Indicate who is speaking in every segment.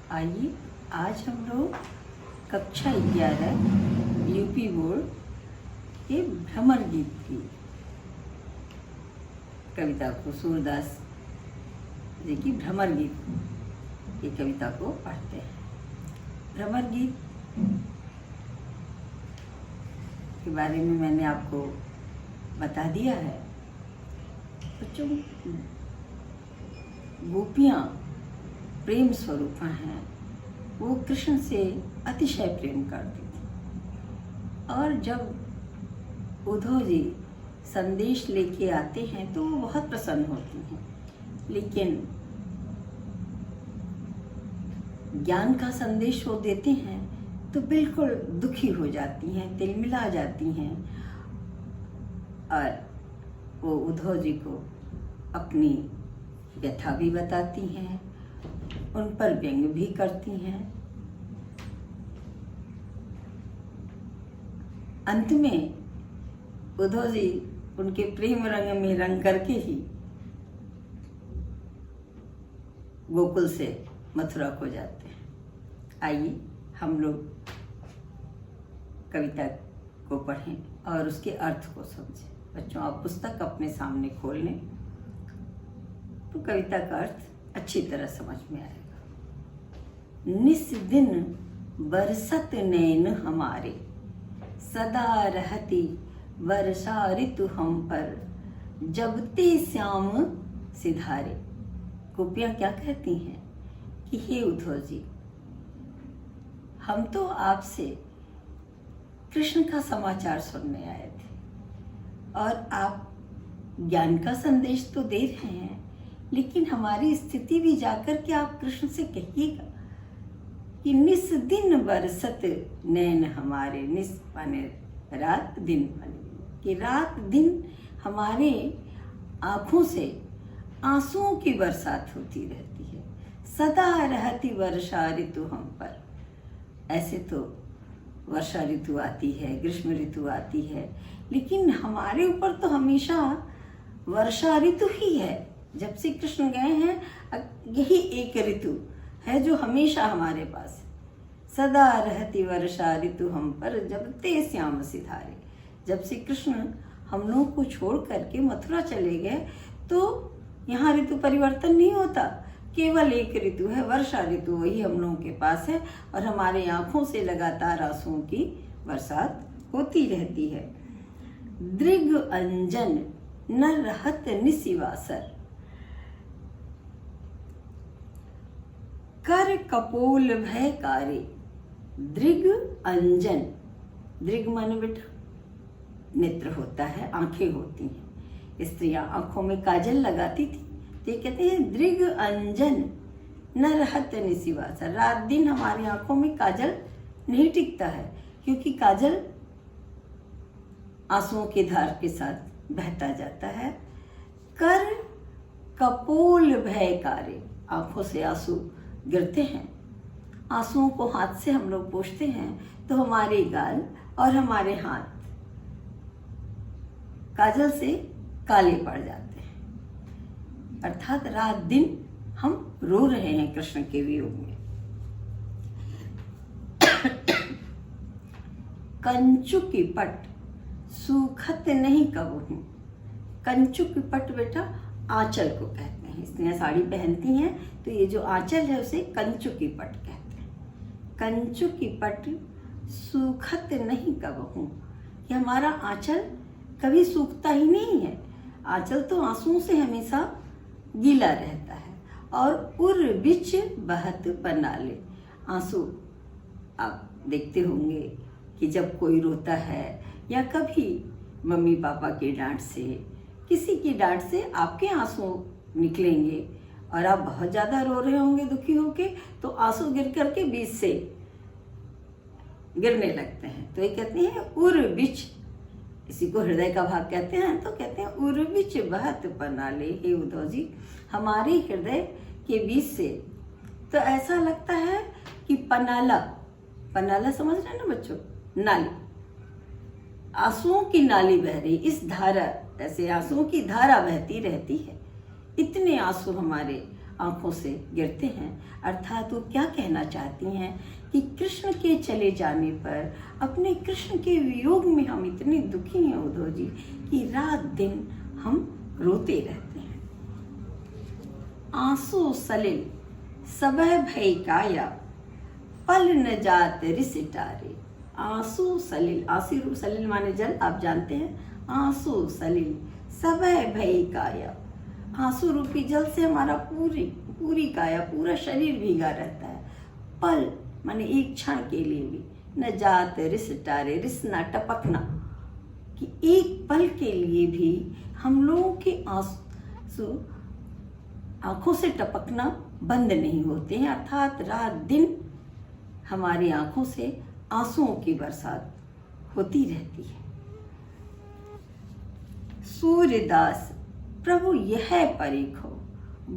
Speaker 1: आइए आज हम लोग कक्षा 11 यूपी बोर्ड के भ्रमर गीत की कविता को सूरदास जी की भ्रमर गीत की कविता को पढ़ते हैं। भ्रमर गीत के बारे में मैंने आपको बता दिया है। बच्चों, गोपियाँ प्रेम स्वरूपा हैं। वो कृष्ण से अतिशय प्रेम करती थी और जब उद्धव जी संदेश लेके आते हैं तो वो बहुत प्रसन्न होती हैं, लेकिन ज्ञान का संदेश वो देते हैं तो बिल्कुल दुखी हो जाती हैं, तिलमिला जाती हैं और वो उद्धव जी को अपनी व्यथा भी बताती हैं, उन पर व्यंग भी करती हैं। अंत में उद्धव जी उनके प्रेम रंग में रंग करके ही गोकुल से मथुरा को जाते हैं। आइए हम लोग कविता को पढ़ें और उसके अर्थ को समझें। बच्चों, आप पुस्तक अपने सामने खोल लें तो कविता का अर्थ अच्छी तरह समझ में आएगा। निस दिन बरसत नैन हमारे, सदा रहती वर्षा ऋतु हम पर, जबते श्याम सिधारे। गोपियाँ क्या कहती हैं कि हे उद्धव जी, हम तो आपसे कृष्ण का समाचार सुनने आए थे और आप ज्ञान का संदेश तो दे रहे हैं, लेकिन हमारी स्थिति भी जाकर के आप कृष्ण से कहिएगा कि निस दिन बरसत नैन हमारे। निस माने रात, दिन माने कि रात दिन हमारे आँखों से आंसुओं की बरसात होती रहती है। सदा रहती वर्षा ऋतु हम पर। ऐसे तो वर्षा ऋतु आती है, ग्रीष्म ऋतु आती है, लेकिन हमारे ऊपर तो हमेशा वर्षा ऋतु ही है। जब से कृष्ण गए हैं यही एक ऋतु है जो हमेशा हमारे पास है। सदा रहती वर्षा ऋतु हम पर, जबते श्याम सिधारे। जब से कृष्ण हम लोगों को छोड़ करके मथुरा चले गए तो यहाँ ऋतु परिवर्तन नहीं होता, केवल एक ऋतु है, वर्षा ऋतु, वही हम लोगों के पास है और हमारे आँखों से लगातार आंसुओं की बरसात होती रहती है। दृग अंजन न रहत निशिवासर, कर कपोल भय कारे। दृग अंजन, दृग माने बेटा नेत्र होता है, आंखें होती हैं। स्त्रियां आंखों में काजल लगाती थी तो ये कहते हैं दृग अंजन न रहत निशिवासर। रात दिन हमारी आंखों में काजल नहीं टिकता है, क्योंकि काजल आंसुओं की धार के साथ बहता जाता है। कर कपोल भय कारे, आंखों से आंसू गिरते हैं। आंसुओं को हाथ से हम लोग पोंछते हैं तो हमारे गाल और हमारे हाथ काजल से काले पड़ जाते हैं, अर्थात रात दिन हम रो रहे हैं कृष्ण के वियोग में। कंचुकी पट सूखत नहीं कबहू। कंचुकी पट बेटा आंचल को कहते हैं। स्त्रियां साड़ी पहनती हैं तो ये जो आंचल है उसे कंचुकी पट कहते हैं। कंचुकी पट सूखत नहीं कबहू, ये हमारा आंचल कभी सूखता ही नहीं है। आंचल तो आंसुओं से हमेशा गीला रहता है। और उर बिच बहत पनाले, आंसू आप देखते होंगे कि जब कोई रोता है या कभी मम्मी पापा के डांट से, किसी की डांट से आपके आंसू निकलेंगे और आप बहुत ज़्यादा रो रहे होंगे दुखी होके, तो आंसू गिर करके बीच से गिरने लगते हैं। तो ये कहते हैं उर बिच, इसी को हृदय का भाग कहते हैं, तो कहते हैं उर बिच बहत पनाले। हे उद्धव जी, हमारे हृदय के बीच से तो ऐसा लगता है कि पनाला, पनाला समझ रहे हैं ना बच्चों, नाली, आंसुओं की नाली बह रही, इस धारा, ऐसे आंसुओं की धारा बहती रहती है। इतने आंसू हमारे आंखों से गिरते हैं। अर्थात वो क्या कहना चाहती हैं कि कृष्ण के चले जाने पर, अपने कृष्ण के वियोग में हम इतने दुखी हैं उद्धव जी कि रात दिन हम रोते रहते हैं। आंसू सलिल सबह भय काया, पल न जात रिस टारे। आंसू सलिल, आंसू सलिल माने जल, आप जानते हैं। आंसू सलिल सबह भय काया, आंसू रूपी जल से हमारा पूरी काया, पूरा शरीर भीगा रहता है। पल माने एक क्षण के लिए भी, न जात रिस टारे, रिस ना टपकना, कि एक पल के लिए भी हम लोगों के आंसू आंखों से टपकना बंद नहीं होते हैं। अर्थात रात दिन हमारी आंखों से आंसुओं की बरसात होती रहती है। सूर्यदास प्रभु यह परीखो,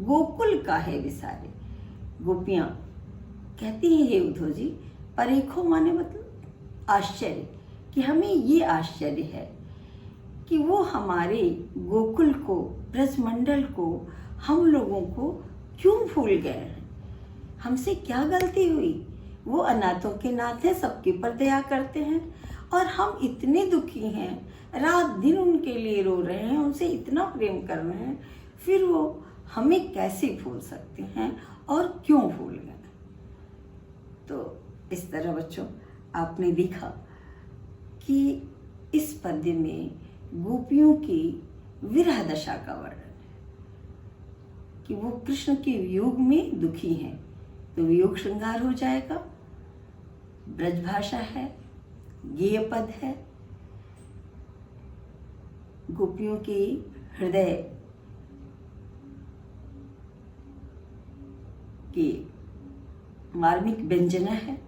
Speaker 1: गोकुल का है विसारे। गोपियां कहती हैं, हे उद्धव जी, परीखो माने मतलब आश्चर्य, कि हमें ये आश्चर्य है कि वो हमारे गोकुल को, ब्रजमंडल को, हम लोगों को क्यों भूल गए हैं। हमसे क्या गलती हुई। वो अनाथों के नाथ हैं, सबके पर दया करते हैं, और हम इतने दुखी हैं, रात दिन उनके लिए रो रहे हैं, उनसे इतना प्रेम कर रहे हैं, फिर वो हमें कैसे भूल सकते हैं और क्यों भूल गए। तो इस तरह बच्चों आपने देखा कि इस पद्य में गोपियों की विरह दशा का वर्णन है कि वो कृष्ण के वियोग में दुखी हैं। तो वियोग श्रृंगार हो जाएगा, ब्रजभाषा है, गेय पद है, गोपियों के हृदय की मार्मिक व्यंजना है,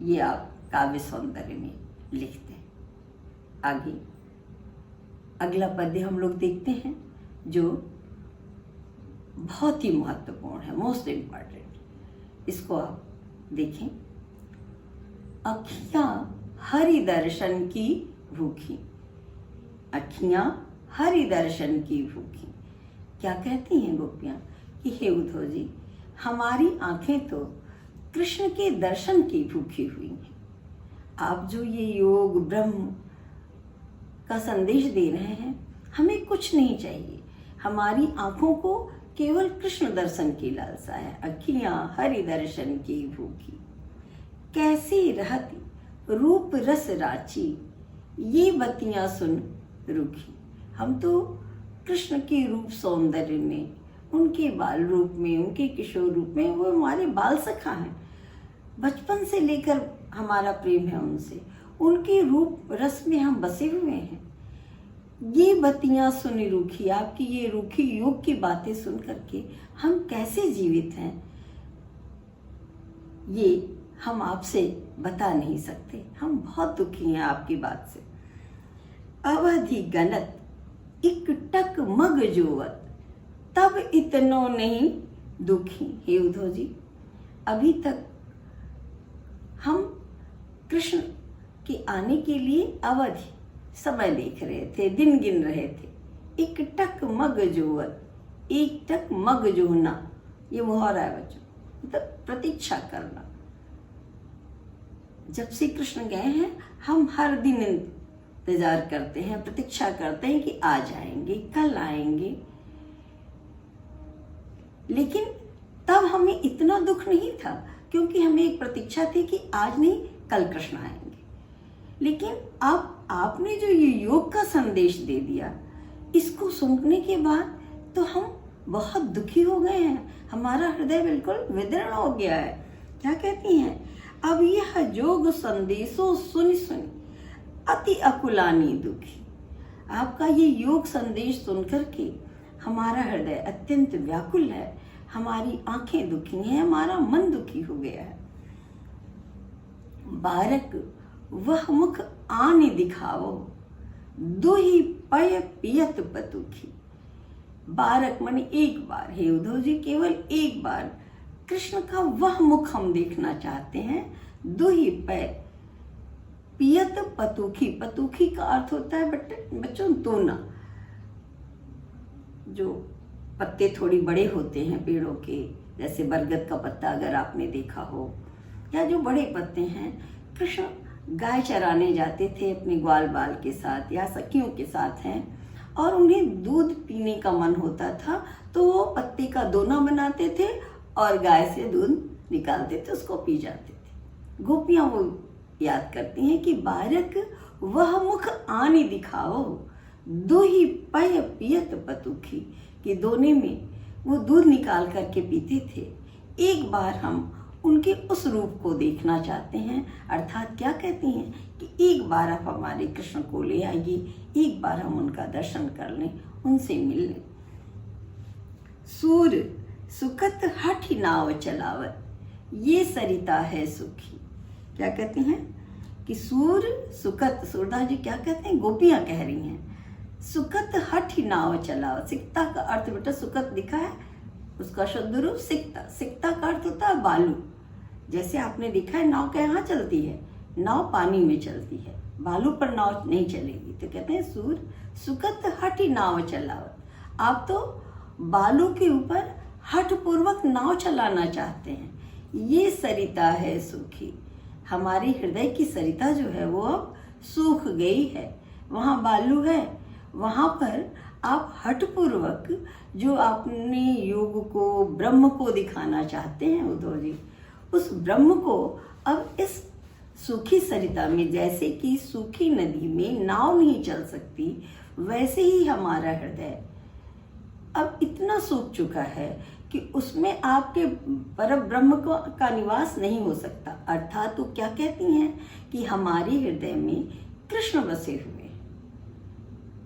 Speaker 1: ये आप काव्य सौंदर्य में लिखते हैं। आगे अगला पद्य हम लोग देखते हैं जो बहुत ही महत्वपूर्ण है, मोस्ट इम्पॉर्टेंट। इसको आप देखें। अखियां हरि दर्शन की भूखी, अखियां हरि दर्शन की भूखी। क्या कहती हैं गोपियां कि हे उद्धव जी, हमारी आंखें तो कृष्ण के दर्शन की भूखी हुई हैं। आप जो ये योग ब्रह्म का संदेश दे रहे हैं, हमें कुछ नहीं चाहिए, हमारी आंखों को केवल कृष्ण दर्शन की लालसा है। अखियां हरि दर्शन की भूखी, कैसी रहती रूप रस राची, ये बतियां सुन रूखी। हम तो कृष्ण के रूप सौंदर्य में, उनके बाल रूप में, उनके किशोर रूप में, वो हमारे बाल सखा हैं, बचपन से लेकर हमारा प्रेम है उनसे, उनके रूप रस में हम बसे हुए हैं। ये बतियां सुन रूखी, आपकी ये रूखी योग की बातें सुन करके हम कैसे जीवित हैं, ये हम आपसे बता नहीं सकते। हम बहुत दुखी हैं आपकी बात से। अवधि गणत इक टक मग जोवत, तब इतनो नहीं दुखी। हे उद्धव जी, अभी तक हम कृष्ण के आने के लिए अवधि समय देख रहे थे, दिन गिन रहे थे। एक टक मग जोवत, एक टक मग जोना, ये मुहावरा है बच्चों, मतलब प्रतीक्षा करना। जब से कृष्ण गए हैं, हम हर दिन इंतजार करते हैं, प्रतीक्षा करते हैं कि आ जाएंगे, कल आएंगे। लेकिन तब हमें इतना दुख नहीं था, क्योंकि हमें एक प्रतीक्षा थी कि आज नहीं कल कृष्ण आएंगे। लेकिन अब आपने जो ये योग का संदेश दे दिया, इसको सुनने के बाद तो हम बहुत दुखी हो गए हैं, हमारा हृदय बिल्कुल विदीर्ण हो गया है। क्या कहती हैं? अब यह जोग संदेशो सुनी सुनी अति अकुलानी दुखी। आपका ये योग संदेश सुनकर के हमारा हृदय अत्यंत व्याकुल है, हमारी आंखें दुखी हैं, हमारा मन दुखी हो गया है। बारक वह मुख आने दिखावो, दुही पय पियत पतुखी। बारक माने एक बार, हे उद्धव जी, केवल एक बार कृष्ण का वह मुख हम देखना चाहते हैं। दुही पय पियत पतुखी, पतुखी का अर्थ होता है बच्चों दोना, जो पत्ते थोड़ी बड़े होते हैं पेड़ों के, जैसे बरगद का पत्ता अगर आपने देखा हो, या जो बड़े पत्ते हैं। कृष्ण गाय चराने जाते थे अपने ग्वाल बाल के साथ या सखियों के साथ हैं, और उन्हें दूध पीने का मन होता था तो वो पत्ते का दोना बनाते थे और गाय से दूध निकालते थे, उसको पी जाते थे। गोपियां वो याद करती हैं कि बारक वह मुख आने दिखाओ, दूही पय पियत पतुखी, कि दोने में वो दूध निकाल करके पीते थे। एक बार हम उनके उस रूप को देखना चाहते हैं, अर्थात क्या कहती हैं कि एक बार आप हमारे कृष्ण को ले आइए, एक बार हम उनका दर्शन कर लें, उनसे मिल लें। सूर सुकत हठ नाव चलावत, ये सरिता है सुखी। क्या कहती हैं कि सूर सुकत, सूरदास जी क्या कहते हैं, गोपियां कह रही हैं, सुकत हठ नाव चलावत। सिकता का अर्थ बेटा सुकत लिखा है, उसका शुद्ध रूप सिकता। सिकता का अर्थ होता है बालू। जैसे आपने देखा है नाव कहाँ चलती है, नाव पानी में चलती है, बालू पर नाव नहीं चलेगी। तो कहते हैं सूर सुकत हठी नाव चलावत, आप तो बालू के ऊपर हठ पूर्वक नाव चलाना चाहते हैं। ये सरिता है सूखी, हमारी हृदय की सरिता जो है वो अब सूख गई है। वहाँ बालू है, वहाँ पर आप हठ पूर्वक जो आपने योग को, ब्रह्म को दिखाना चाहते हैं उद्धव जी, उस ब्रह्म को अब इस सूखी सरिता में, जैसे कि सूखी नदी में नाव नहीं चल सकती, वैसे ही हमारा हृदय अब इतना सूख चुका है कि उसमें आपके पर ब्रह्म का निवास नहीं हो सकता। अर्थात तो क्या कहती हैं कि हमारे हृदय में कृष्ण बसे हुए,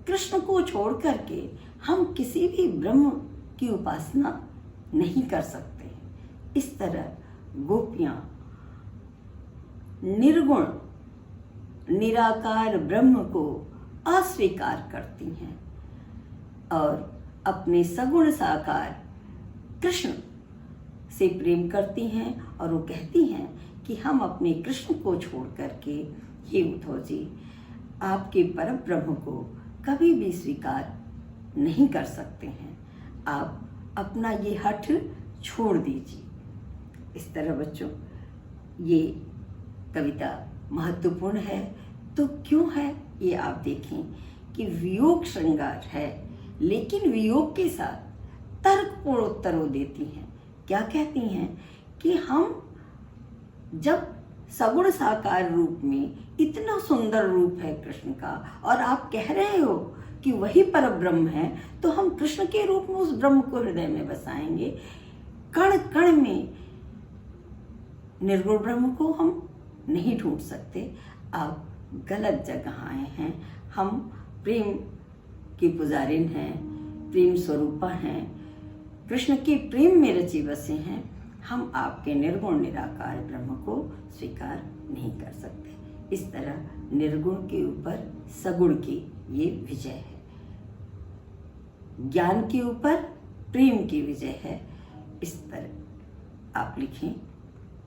Speaker 1: कृष्ण को छोड़ करके हम किसी भी ब्रह्म की उपासना नहीं कर सकते। इस तरह गोपियां निर्गुण निराकार ब्रह्म को अस्वीकार करती हैं और अपने सगुण साकार कृष्ण से प्रेम करती हैं, और वो कहती हैं कि हम अपने कृष्ण को छोड़ करके, हे उद्धव जी, आपके परम ब्रह्म को कभी भी स्वीकार नहीं कर सकते हैं, आप अपना ये हठ छोड़ दीजिए। इस तरह बच्चों ये कविता महत्वपूर्ण है। तो क्यों है ये आप देखें कि वियोग श्रृंगार है, लेकिन वियोग के साथ तर्कपूर्ण उत्तर वो देती हैं। क्या कहती हैं कि हम जब सगुण साकार रूप में, इतना सुंदर रूप है कृष्ण का, और आप कह रहे हो कि वही परम ब्रह्म है, तो हम कृष्ण के रूप में उस ब्रह्म को हृदय में बसाएंगे। कण कण में निर्गुण ब्रह्म को हम नहीं ढूंढ सकते। आप गलत जगह आए हैं। हम प्रेम की पुजारिन हैं, प्रेम स्वरूपा हैं, कृष्ण के प्रेम में रची बसे हैं। हम आपके निर्गुण निराकार ब्रह्म को स्वीकार नहीं कर सकते। इस तरह निर्गुण के ऊपर सगुण की ये विजय है, ज्ञान के ऊपर प्रेम की विजय है। इस तरह आप लिखें,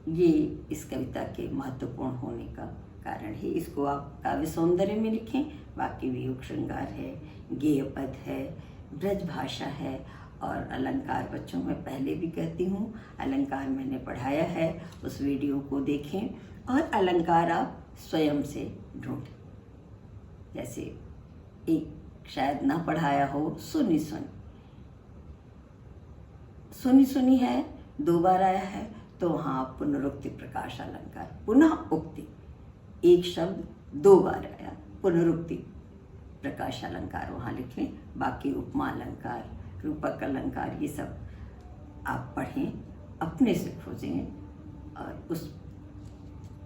Speaker 1: ये इस कविता के महत्वपूर्ण होने का कारण है। इसको आप काव्य सौंदर्य में लिखें। बाकी वियोग श्रृंगार है, गेय पद है, ब्रज भाषा है, और अलंकार बच्चों मैं पहले भी कहती हूँ, अलंकार मैंने पढ़ाया है, उस वीडियो को देखें, और अलंकार आप स्वयं से ढूंढें। जैसे एक शायद ना पढ़ाया हो, सुनी सुनी है, 2 बार आया है, तो वहाँ पुनरुक्ति प्रकाश अलंकार, पुनः उक्ति, एक शब्द 2 बार आया, पुनरुक्ति प्रकाश अलंकार वहाँ लिख लें। बाकी उपमा अलंकार, रूपक अलंकार, ये सब आप पढ़ें, अपने से खोजें, और उस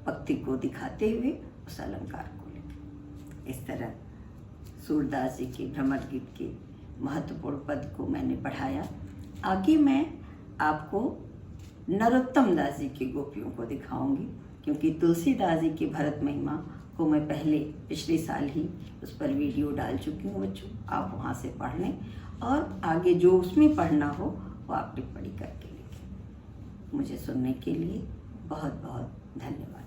Speaker 1: पंक्ति को दिखाते हुए उस अलंकार को लिखें। इस तरह सूरदास जी के भ्रमर गीत के महत्वपूर्ण पद को मैंने पढ़ाया। आगे मैं आपको नरोत्तम दास जी की गोपियों को दिखाऊंगी, क्योंकि तुलसीदास जी की भरत महिमा को मैं पिछले साल ही उस पर वीडियो डाल चुकी हूँ बच्चों। आप वहाँ से पढ़ लें, और आगे जो उसमें पढ़ना हो वो आप टिप्पणी करके लिखें। मुझे सुनने के लिए बहुत बहुत धन्यवाद।